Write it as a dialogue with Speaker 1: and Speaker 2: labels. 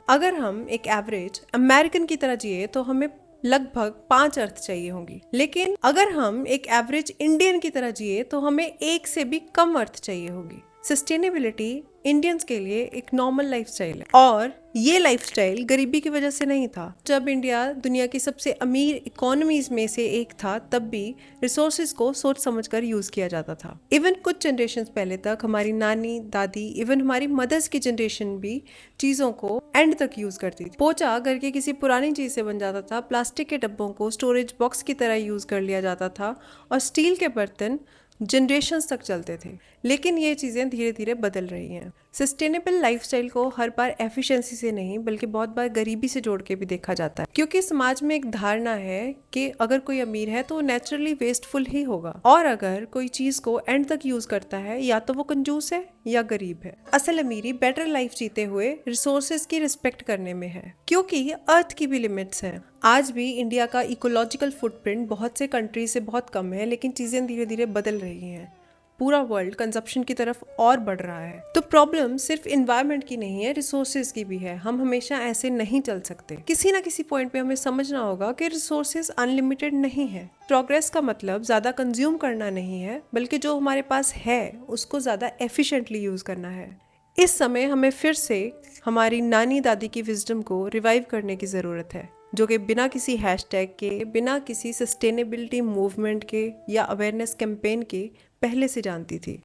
Speaker 1: अगर हम एक एवरेज अमेरिकन की तरह जिए तो हमें लगभग 5 अर्थ चाहिए होंगी, लेकिन अगर हम एक एवरेज इंडियन की तरह जिए तो हमें एक से भी कम अर्थ चाहिए होगी। सस्टेनेबिलिटी इंडियंस के लिए एक नॉर्मल लाइफस्टाइल है, और ये लाइफस्टाइल गरीबी की वजह से नहीं था। जब इंडिया दुनिया की सबसे अमीर इकोनॉमीज में से एक था, तब भी रिसोर्सेज को सोच समझकर यूज किया जाता था। इवन कुछ जनरेशन पहले तक हमारी नानी दादी, इवन हमारी मदर्स की जनरेशन भी चीजों को एंड तक यूज करती थी। पोचा घर के किसी पुरानी चीज से बन जाता था, प्लास्टिक के डब्बों को स्टोरेज बॉक्स की तरह यूज कर लिया जाता था, और स्टील के बर्तन जनरेशन्स तक चलते थे। लेकिन ये चीज़ें धीरे धीरे बदल रही हैं। सस्टेनेबल लाइफस्टाइल को हर बार एफिशिएंसी से नहीं, बल्कि बहुत बार गरीबी से जोड़ के भी देखा जाता है, क्योंकि समाज में एक धारणा है कि अगर कोई अमीर है तो नेचुरली वेस्टफुल ही होगा, और अगर कोई चीज को एंड तक यूज करता है या तो वो कंजूस है या गरीब है। असल अमीरी बेटर लाइफ जीते हुए रिसोर्सेज की रिस्पेक्ट करने में है, क्योंकि अर्थ की भी लिमिट्स हैं। आज भी इंडिया का इकोलॉजिकल फुटप्रिंट बहुत से कंट्री से बहुत कम है, लेकिन चीजें धीरे धीरे बदल रही हैं। पूरा वर्ल्ड कंजप्शन की तरफ और बढ़ रहा है। तो प्रॉब्लम सिर्फ इन्वायरमेंट की नहीं है, रिसोर्सेज की भी है। हम हमेशा ऐसे नहीं चल सकते। किसी ना किसी पॉइंट पे हमें समझना होगा कि रिसोर्सेज अनलिमिटेड नहीं है। प्रोग्रेस का मतलब ज्यादा कंज्यूम करना नहीं है, बल्कि जो हमारे पास है उसको ज्यादा एफिशिएंटली यूज करना है। इस समय हमें फिर से हमारी नानी दादी की विजडम को रिवाइव करने की जरूरत है, जो कि बिना किसी हैशटैग के, बिना किसी सस्टेनेबिलिटी मूवमेंट के या अवेयरनेस कैंपेन के पहले से जानती थी।